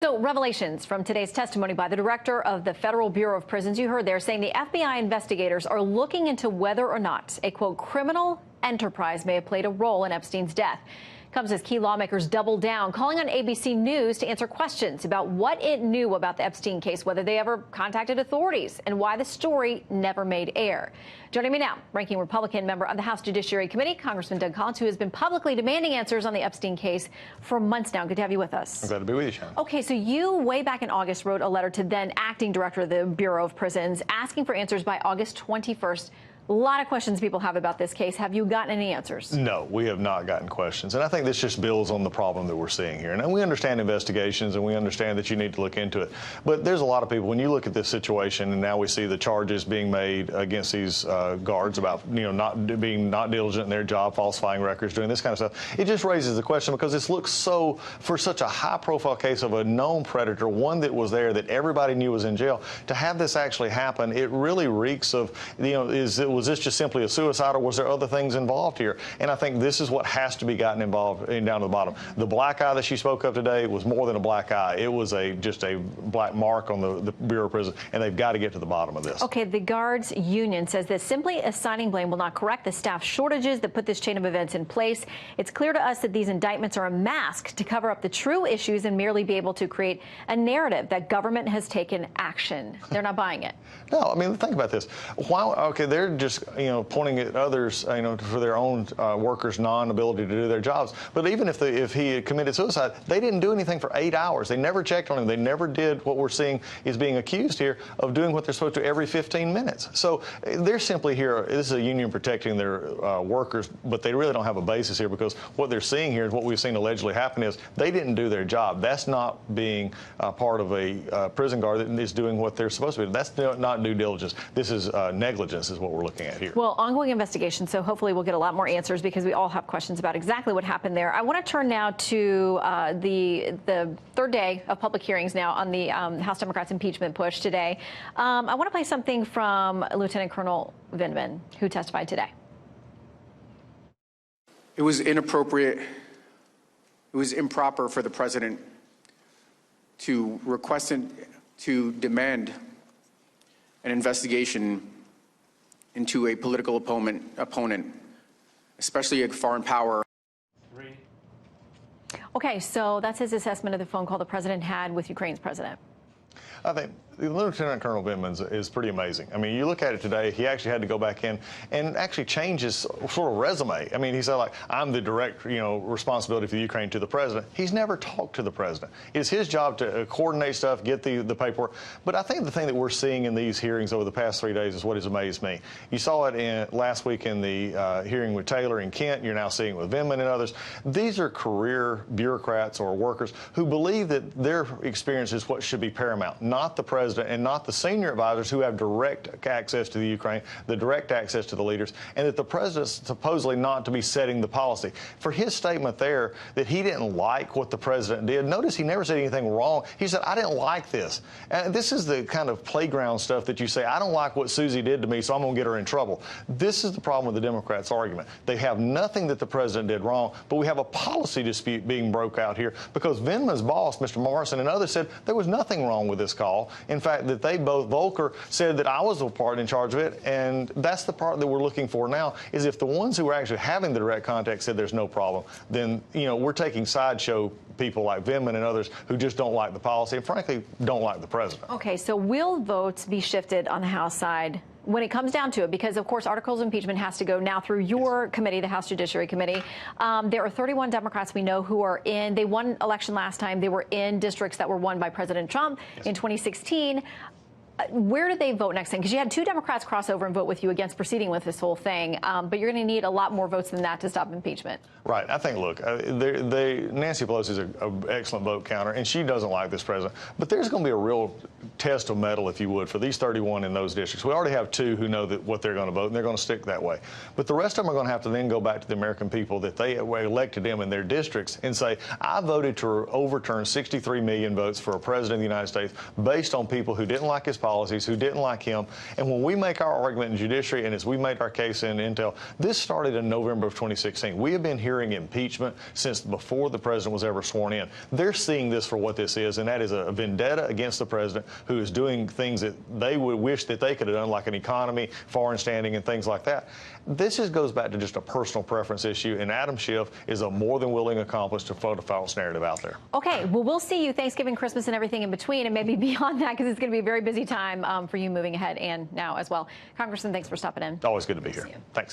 So revelations from today's testimony by the director of the Federal Bureau of Prisons, you heard there, saying the FBI investigators are looking into whether or not a, quote, criminal enterprise may have played a role in Epstein's death. Comes as key lawmakers double down, calling on ABC News to answer questions about what it knew about the Epstein case, whether they ever contacted authorities, and why the story never made air. Joining me now, ranking Republican member of the House Judiciary Committee, Congressman Doug Collins, who has been publicly demanding answers on the Epstein case for months now. Good to have you with us. I'm glad to be with you, Shannon. Okay, so you, way back in August, wrote a letter to then acting director of the Bureau of Prisons, asking for answers by August 21st. A lot of questions people have about this case. Have you gotten any answers? No, we have not gotten questions. And I think this just builds on the problem that we're seeing here. And we understand investigations and we understand that you need to look into it. But there's a lot of people, when you look at this situation and now we see the charges being made against these guards about, not diligent in their job, falsifying records, doing this kind of stuff, it just raises the question because this looks so, for such a high profile case of a known predator, one that was there that everybody knew was in jail, to have this actually happen, it really reeks of, was this just simply a suicide, or was there other things involved here? And I think this is what has to be gotten involved in down to the bottom. The black eye that she spoke of today was more than a black eye. It was just a black mark on the Bureau of Prisons, and they've got to get to the bottom of this. Okay, the guards union says that simply assigning blame will not correct the staff shortages that put this chain of events in place. It's clear to us that these indictments are a mask to cover up the true issues and merely be able to create a narrative that government has taken action. They're not buying it. No, I mean, think about this. Okay, they're just pointing at others, for their own workers' non-ability to do their jobs. But even if he had committed suicide, they didn't do anything for 8 hours. They never checked on him. They never did what we're seeing is being accused here of doing what they're supposed to every 15 minutes. So they're simply here. This is a union protecting their workers, but they really don't have a basis here because what they're seeing here is what we've seen allegedly happen is they didn't do their job. That's not being part of a prison guard that is doing what they're supposed to be. That's not due diligence. This is negligence is what we're looking at here. Well, ongoing investigation, so hopefully we'll get a lot more answers because we all have questions about exactly what happened there. I want to turn now to the third day of public hearings now on the House Democrats impeachment push today. I want to play something from Lieutenant Colonel Vindman, who testified today. It was inappropriate. It was improper for the president to request and to demand an investigation into a political opponent, especially a foreign power. Okay, so that's his assessment of the phone call the president had with Ukraine's president. I think Lieutenant Colonel Vindman is pretty amazing. I mean, you look at it today, he actually had to go back in and actually change his sort of resume. I mean, he said, like, I'm the direct, responsibility for the Ukraine to the president. He's never talked to the president. It's his job to coordinate stuff, get the paperwork. But I think the thing that we're seeing in these hearings over the past 3 days is what has amazed me. You saw it last week in the hearing with Taylor and Kent. You're now seeing it with Vindman and others. These are career bureaucrats or workers who believe that their experience is what should be paramount, not the president and not the senior advisors who have direct access to the Ukraine, the direct access to the leaders, and that the president's supposedly not to be setting the policy. For his statement there that he didn't like what the president did, notice he never said anything wrong. He said, I didn't like this. And this is the kind of playground stuff that you say, I don't like what Susie did to me, so I'm going to get her in trouble. This is the problem with the Democrats' argument. They have nothing that the president did wrong, but we have a policy dispute being broke out here because Vindman's boss, Mr. Morrison, and others said there was nothing wrong with this call. In fact, that they both, Volker said that I was the part in charge of it, and that's the part that we're looking for now, is if the ones who are actually having the direct contact said there's no problem, then, we're taking sideshow people like Vindman and others who just don't like the policy and, frankly, don't like the president. Okay, so will votes be shifted on the House side when it comes down to it? Because, of course, articles of impeachment has to go now through your committee, the House Judiciary Committee. There are 31 Democrats we know who are in. They won election last time. They were in districts that were won by President Trump in 2016. Where do they vote next time? Because you had two Democrats cross over and vote with you against proceeding with this whole thing. But you're going to need a lot more votes than that to stop impeachment. Right. I think, look, Nancy Pelosi is an excellent vote counter, and she doesn't like this president. But there's going to be a real test of mettle, if you would, for these 31 in those districts. We already have 2 who know what they're going to vote, and they're going to stick that way. But the rest of them are going to have to then go back to the American people that they elected them in their districts and say, I voted to overturn 63 million votes for a president of the United States based on people who didn't like his policy, policies, who didn't like him. And when we make our argument in judiciary and as we made our case in Intel, this started in November of 2016. We have been hearing impeachment since before the president was ever sworn in. They're seeing this for what this is, and that is a vendetta against the president who is doing things that they would wish that they could have done, like an economy, foreign standing, and things like that. This just goes back to just a personal preference issue, and Adam Schiff is a more than willing accomplice to put a false narrative out there. Okay, well, we'll see you Thanksgiving, Christmas, and everything in between, and maybe beyond that, because it's going to be a very busy time for you moving ahead and now as well. Congressman, thanks for stopping in. Always good to be here. Thanks.